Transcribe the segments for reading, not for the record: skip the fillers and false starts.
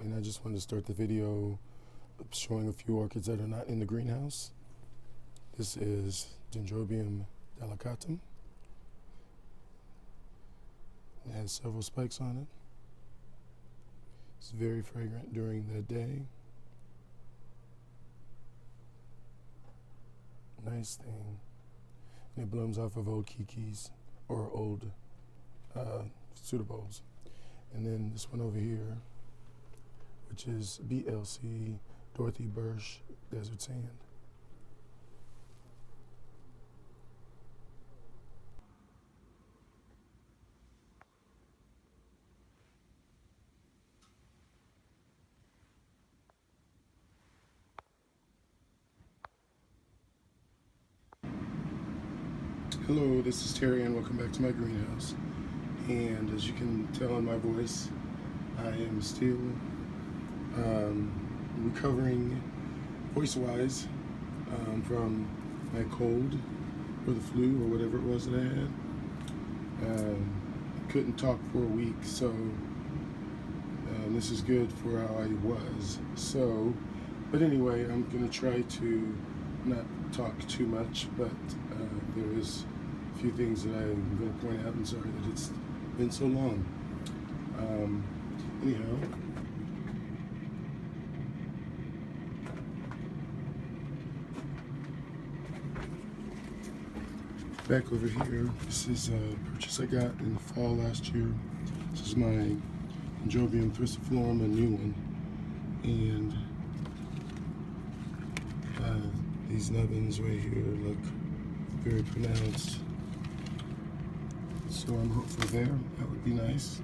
and I just wanted to start the video showing a few orchids that are not in the greenhouse. This is Dendrobium Delicatum. It has several spikes on it. It's very fragrant during the day. Nice thing. And it blooms off of old kikis or old pseudobulbs. And then this one over here, which is Blc Dorothy Bersch Desert Sand. Hello, this is Terry and welcome back to my greenhouse. And as you can tell in my voice, I am still recovering voice-wise from my cold or the flu or whatever it was that I had. Couldn't talk for a week, so this is good for how I was. So, but anyway, I'm gonna try to not talk too much, but there is a few things that I'm going to point out. I'm sorry that it's been so long. Anyhow, back over here, this is a purchase I got in the fall last year. This is my Dendrobium thrysiflorum, a new one, and these nubbins right here look very pronounced. So I'm hopeful there. That would be nice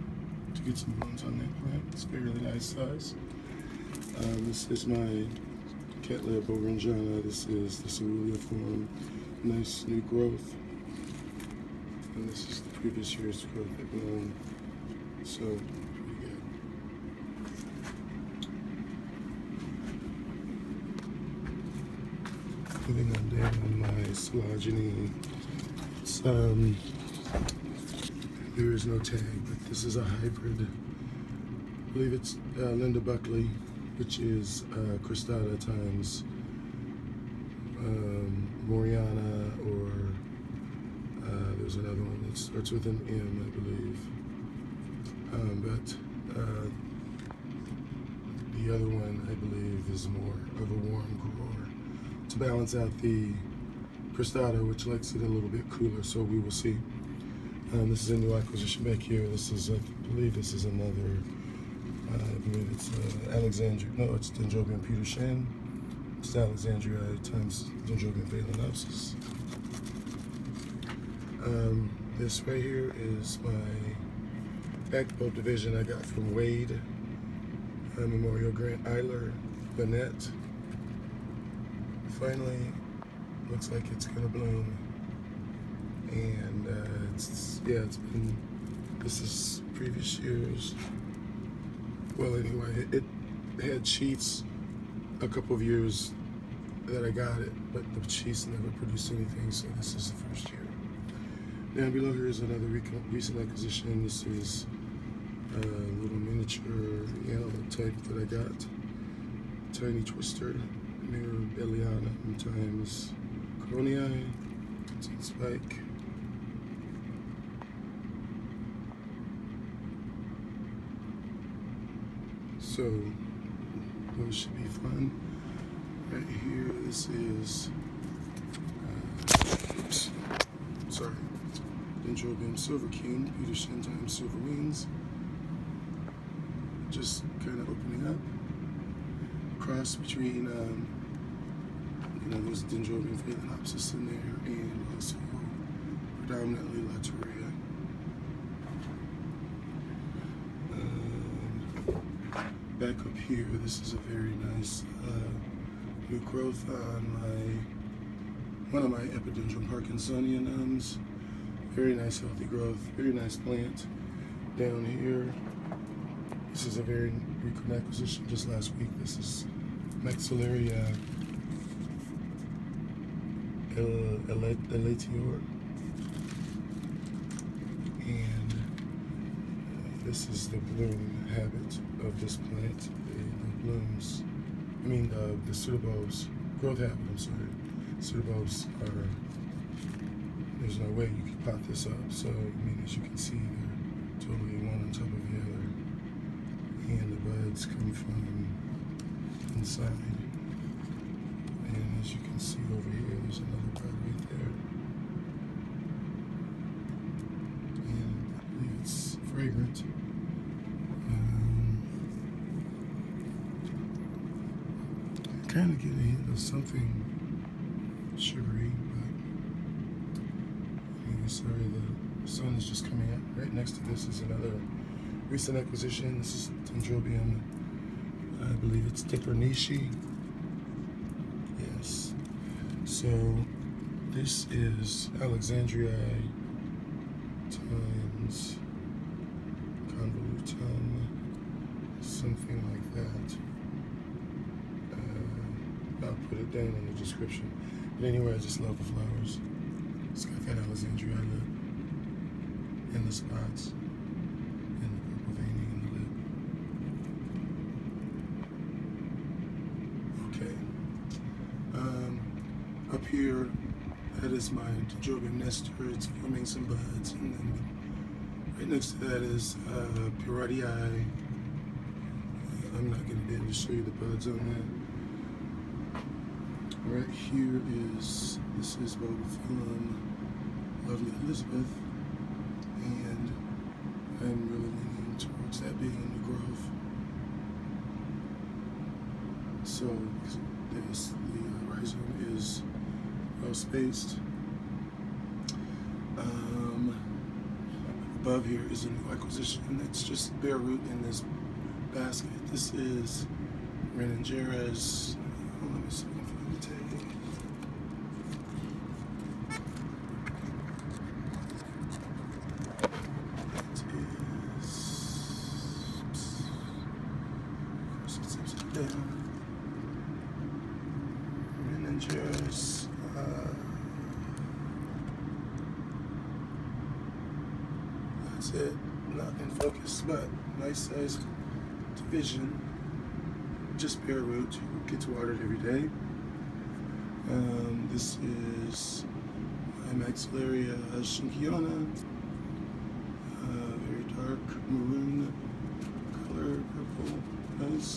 to get some blooms on that plant. It's a fairly nice size. This is my Cattleya bowringiana. This is the coerulea form. Nice new growth. And this is the previous year's growth that blown. So pretty good. Moving on down on my Coelogyne. It's there is no tag, but this is a hybrid. I believe it's Linda Buckley, which is cristata times mooreana, or there's another one that starts with an M, I believe. But the other one, I believe, is more of a warm grower to balance out the cristata, which likes it a little bit cooler. So we will see. This is a new acquisition back here. This is, I believe this is another, I believe it's Alexandria, no, it's Dendrobium Shin. It's Alexandria times Dendrobium phalaenopsis. This right here is my backbone division I got from Wade, Memorial Grant Eihler, Lenette. Finally, looks like it's gonna bloom. And it's been, this is previous years. Well, anyway, it had sheets a couple of years that I got it, but the sheets never produced anything, so this is the first year. Down below here is another recent acquisition. This is a little miniature yellow type that I got. Tiny Twister, miribellianum times carronnii. It's on spike. So those should be fun. Right here, this is Dendrobium Silver King, Shin times Silver Wings. Just kind of opening up. Cross between, there's Dendrobium phalaenopsis in there, and also predominantly Latouria. Back up here, this is a very nice new growth on one of my Epidendrum parkinsonianums. Very nice healthy growth, very nice plant. Down here, this is a very recent acquisition just last week. This is Maxillaria elatior. And this is the bloom habit of this plant. The blooms, the pseudobulbs, growth habit, I'm sorry. Pseudobulbs are, there's no way you could pot this up. So, as you can see, they're totally one on top of the other. And the buds come from inside. And as you can see over here, there's another bud right there. And I believe it's fragrant. Kind of get a hint of something sugary, but sorry, the sun is just coming up. Right next to this is another recent acquisition. This is Dendrobium, I believe it's Dippernishi. Yes. So this is Alexandriae times convolutum, something like that. I'll put it down in the description. But anyway, I just love the flowers. It's got that Alexandria look in the spots and the purple veining in the lip. Okay. Up here, that is my Dendrobium Nestor. It's forming some buds. And then right next to that is Purardii. I'm not going to be able to show you the buds on that. Right here this is Bulbophyllum, Lovely Elizabeth, and I'm really leaning towards that being in the growth. So the rhizome is well spaced. Above here is a new acquisition, and it's just bare root in this basket. This is Reningera's. Let me see if I can find the tag. Reningera's. That's it. Not in focus, but nice size division. Just bare root, gets watered every day. This is my Maxillaria Shinkiana, very dark maroon color, purple, nice.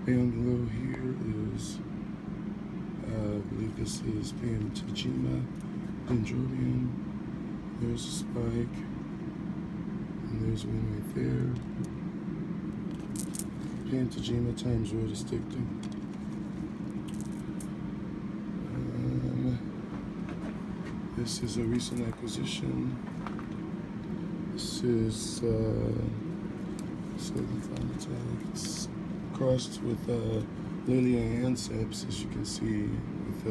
Down below here is, I believe this is Pam Tajima, Dendrobium. There's a spike. And there's one right there. Pam Tajima times Rhoda Dictum. This is a recent acquisition. This is it's crossed with Lilia anceps, as you can see, with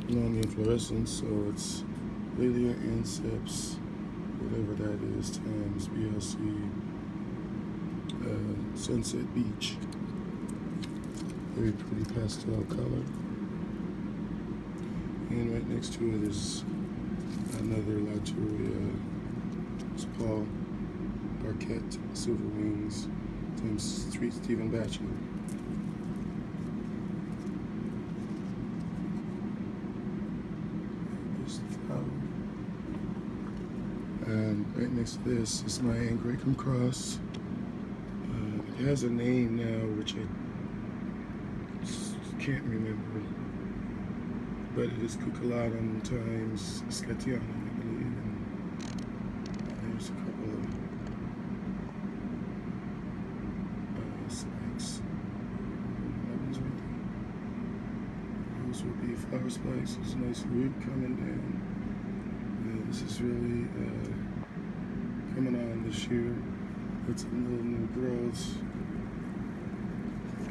long inflorescence. So it's Lilia anceps, whatever that is, times Blc Sunset Beach. Very pretty pastel color. And right next to it is another Laturia Paul Barquette Silver Wings times Street Stephen Batchelor. And right next to this is my Angraecum cross. It has a name now which I can't remember, but it is Cuculatum times Scatiana, I believe. And there's a couple of spikes. That one's right there. Those would be flower spikes. There's a nice root coming down. This is really coming on this year. It's a little new growths.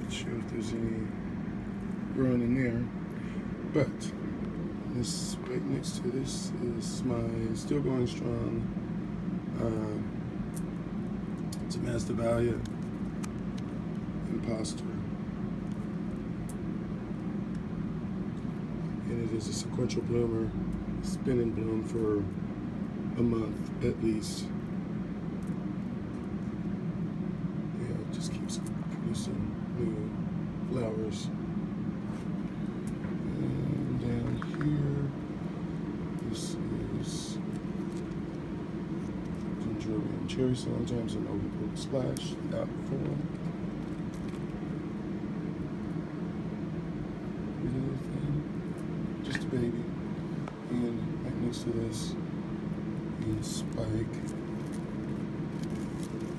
Not sure if there's any growing in there, but this right next to this is my still going strong Mazdabalia Imposter, and it is a sequential bloomer. It's been in bloom for a month at least. Yeah, it just keeps producing new flowers. And down here, this is Dendrobium cherry, sometimes an open splash, out form. Little thing, just a baby. And right next to this is spike. Is that.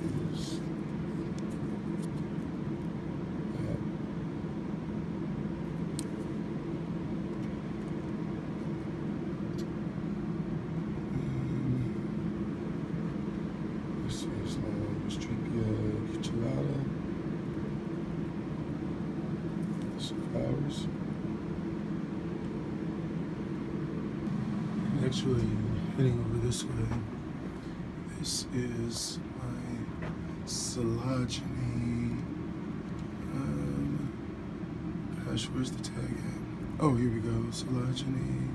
This is Cattleya. Some flowers. And actually, heading over this way, this is my Coelogyne. Gosh, where's the tag at? Oh, here we go. Coelogyne.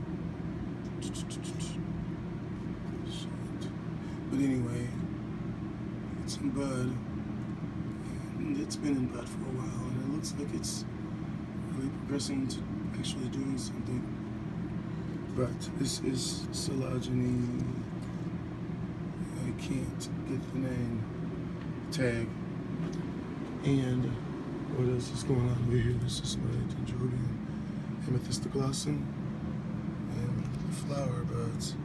But anyway, it's in bud, and it's been in bud for a while, and it looks like it's really progressing to actually doing something. But this is Coelogyne. I can't get the name tag. And what else is going on over here? This is my Dendrobium amethystoglossum, and the flower buds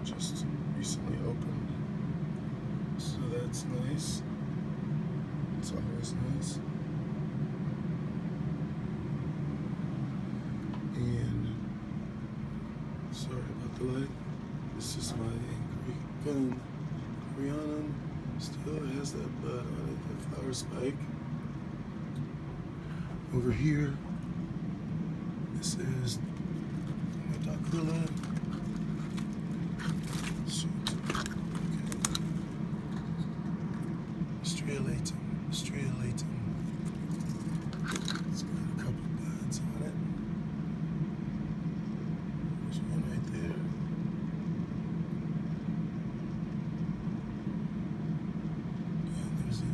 just recently opened. So that's nice. It's always nice. And sorry about the light. This is my Angraecum Joyce. Still has that bud on it, that flower spike. Over here, this is my Tokunaga. Striolatum. It's got a couple buds on it. There's one right there. And there's the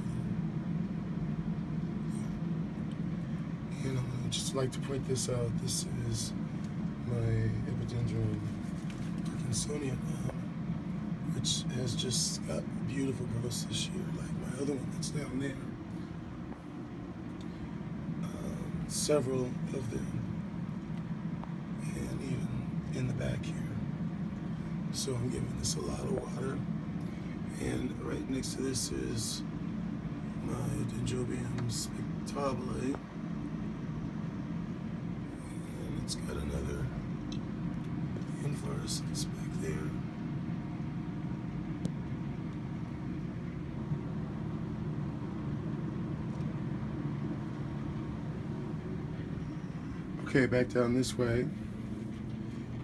other. And I just like to point this out. This is my Epidendrum Parkinsonianum, which has just got beautiful growth this year, like my other one that's down there. Several of them, and even in the back here. So I'm giving this a lot of water. And right next to this is my Dendrobium spectabile, and it's got another inflorescence back there. Okay, back down this way.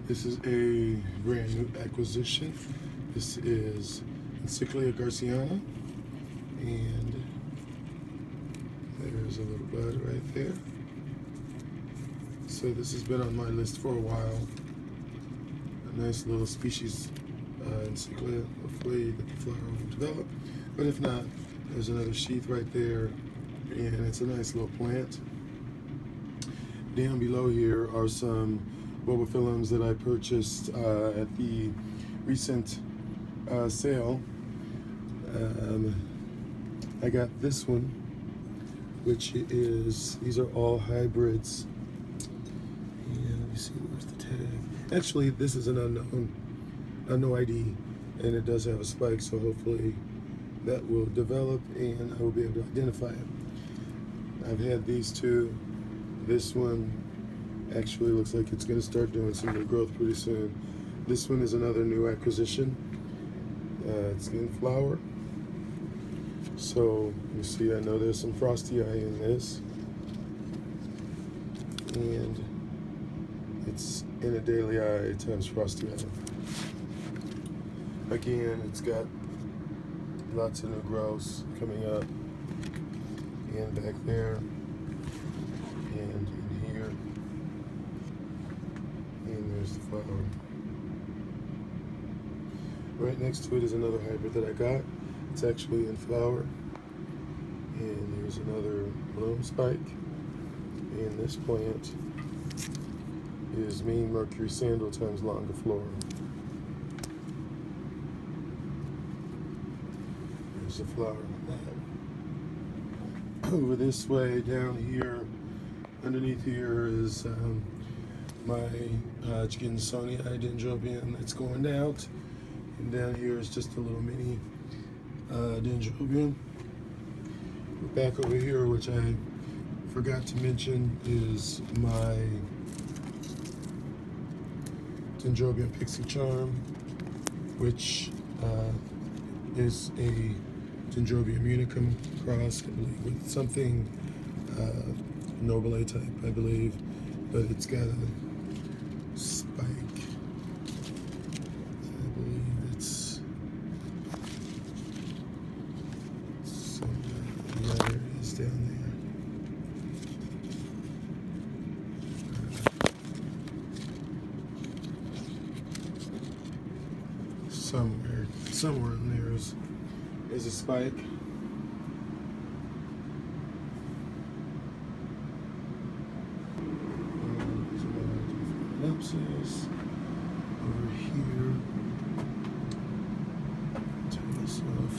This is a brand new acquisition. This is Encyclia garciana, and there's a little bud right there. So this has been on my list for a while. A nice little species, Encyclia. Hopefully that the flower will develop. But if not, there's another sheath right there, and it's a nice little plant. Down below here are some Bulbophyllums that I purchased at the recent sale. I got this one, which is, these are all hybrids. And let me see, where's the tag? Actually, this is an unknown ID, and it does have a spike, so hopefully that will develop and I will be able to identify it. I've had these two. This one actually looks like it's going to start doing some new growth pretty soon. This one is another new acquisition. It's in flower. So you see, I know there's some frosty eye in this, and it's in a daily eye times frosty eye. Again, it's got lots of new growths coming up, and back there, and in here, and there's the flower. Right next to it is another hybrid that I got. It's actually in flower. And there's another bloom spike. And this plant is mean Mercury sandal times longiflora. There's a flower on that. Over this way, down here, underneath here is my Hodgkinsonii dendrobium that's going out. And down here is just a little mini dendrobium. Back over here, which I forgot to mention, is my Dendrobium Pixie Charm, which is a Dendrobium unicum cross, I believe, with something nobile type, I believe, but it's got a spike. I believe it's somewhere. Yeah, there it is down there. Somewhere in there is a spike. There's another Phalaenopsis over here. Turn this off.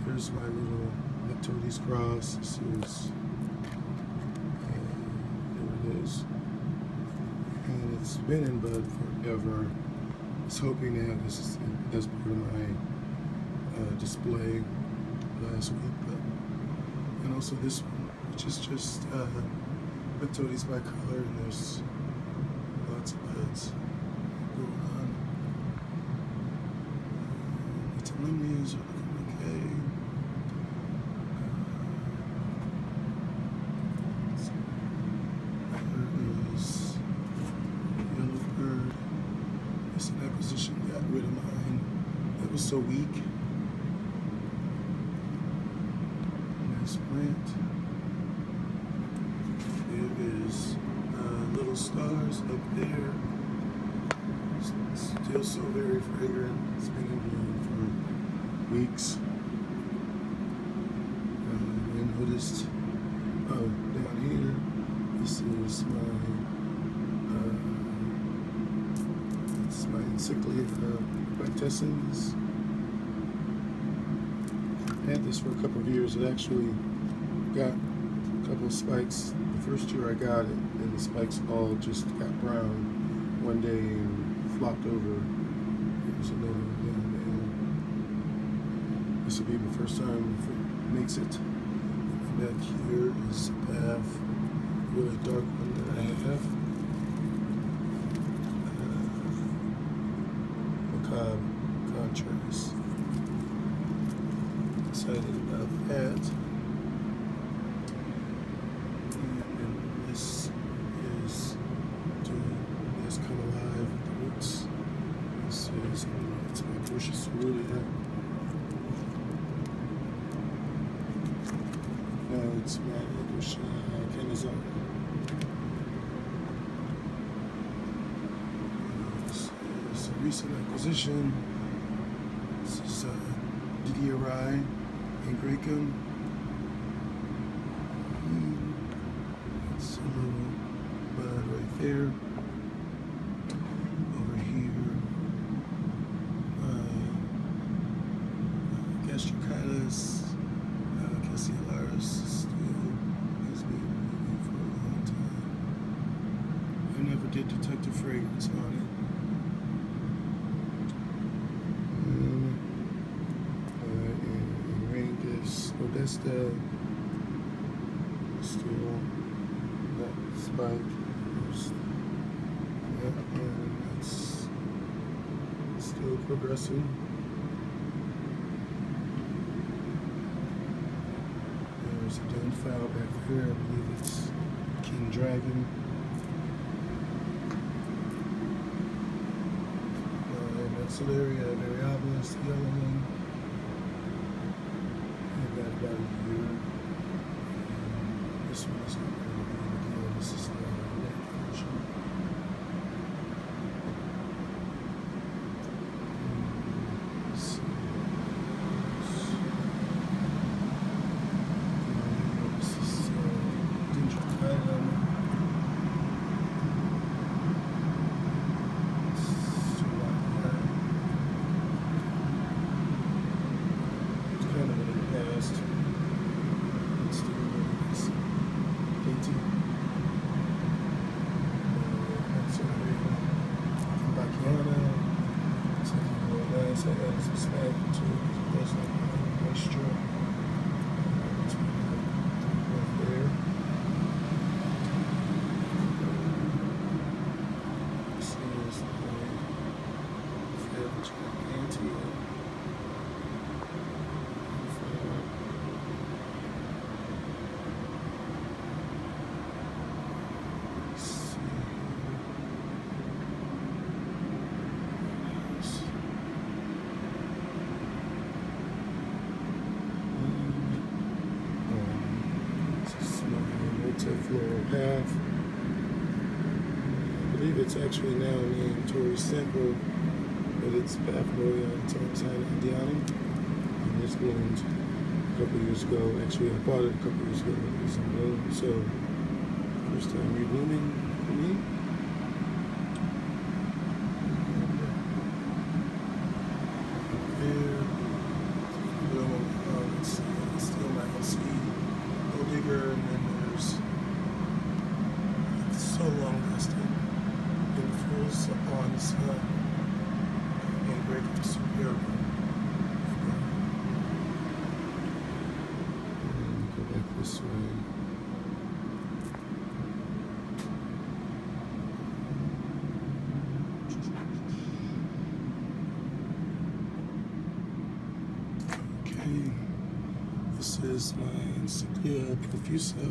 Here's my little Leptodes cross. This is, there it is. And it's been in bud forever. I was hoping to have this as part of my display last week, and also this one, which is just Leptodes by color, and there's lots of buds going on. Its leaves are looking okay. There is yellow bird. An acquisition got rid of mine. That was so weak. Nice plant. There is little stars up there. Still so very fragrant. It's been in bloom for weeks. I noticed, down here, this is my encyclica quintessens. I had this for a couple of years. It actually got a couple of spikes. The first year I got it, and the spikes all just got brown one day and flopped over. There's another one down there. This will be the first time if it makes it. And back here is a path, really dark one that I have. Contrast. Excited about that. And this is come alive with the roots. This is it's my Bersch coerulea. No, it's my Bersch Caesar. It's a recent acquisition. This is DDRI, Angraecum. That's a little bud right there. Over here, Gastrocalus, Cassiolaris still has been moving for a long time. I never did detect a fragrance on it. Modesta, still that spike, and it's still progressing. There's a Dunfowl back there, I believe it's King Dragon. Maxillaria variabilis, the yellow one. About a year. This one is not really good. This is the Lenette version. So I got some snag too, because it does like moisture. Right there. This is the Gigantea. Floral path. I believe it's actually now named Torrey Simple, but it's Paphiopedilum Tiny Twister. And this bloomed a couple years ago. Actually, I bought it a couple years ago when it was in bloom. So, first time reblooming for me. There. Let's see. It's still not going to see no bigger, and then there's so long lasting influence on sun Angraecum Joyce. Go back this way. Okay, this is my Encyclia profusa.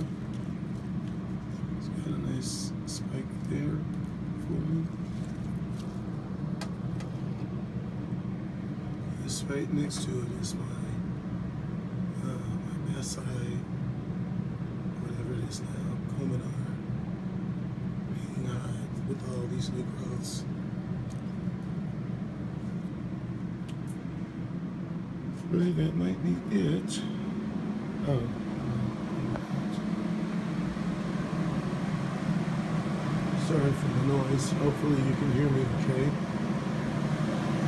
Got a nice spike there for me. This right next to it is my Masai, whatever it is now, Cominar, hanging high with all these new growths. Really, that might be it. Oh. Sorry for the noise. Hopefully you can hear me okay.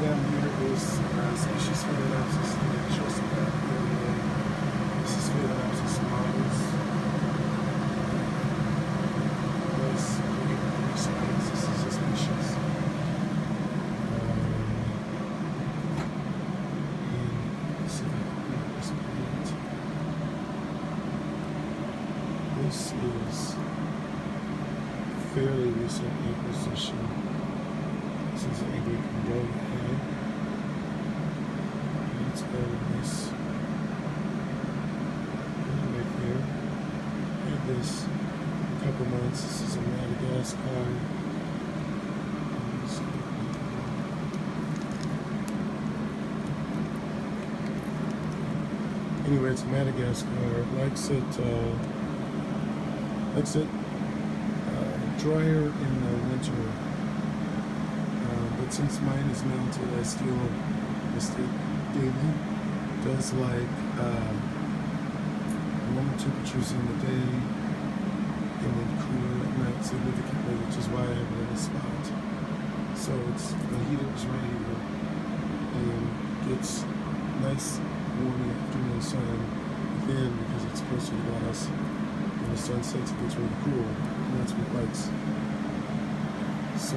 Down here is species Phalaenopsis Linda. This is Phalaenopsis models. This is a species. This is fairly recent acquisition. This is Angraecum Joyce Stewart. It's got a nice right there. I had this a couple months. This is a Madagascar. Anyway, it's Madagascar. Likes it drier in the winter, but since mine is mounted, I still mist it daily. Does like warmer temperatures in the day and then cooler at night significantly, which is why I have it in a spot. So it's the heater is right here and gets nice warm afternoon sun then because it's closer to glass. When the sun sets, it gets really cool. And that's what it likes. So,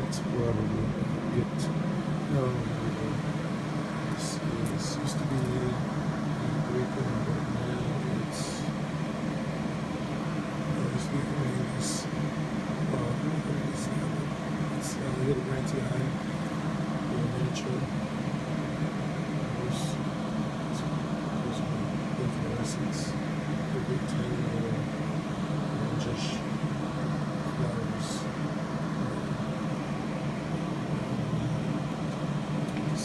that's probably it. No, this used to be Angraecum, but now it's it's a little branty eye, a little miniature. Inflorescence, the big tiny little orangish flowers. This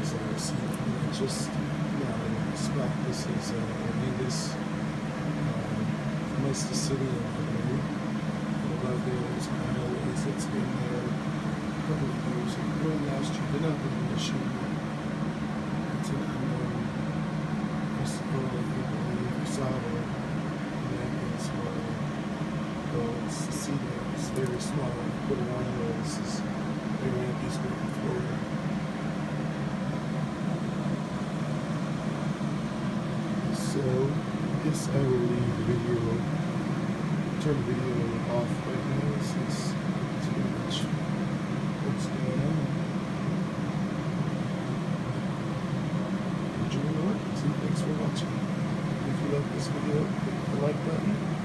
is just not in the spot. This is Orchid, most of the city of Hawaii. I love those piles. It's been there. Couple of years ago, last year, but not really this year. It's an unknown festival that people saw and that is where it's the cedar. It's very small. Put it on those. This is very Yankees in Florida. guess I will leave the video, turn the video off right now since it's pretty much what's going on. Enjoy the work. Thanks for watching. If you like this video, click the like button.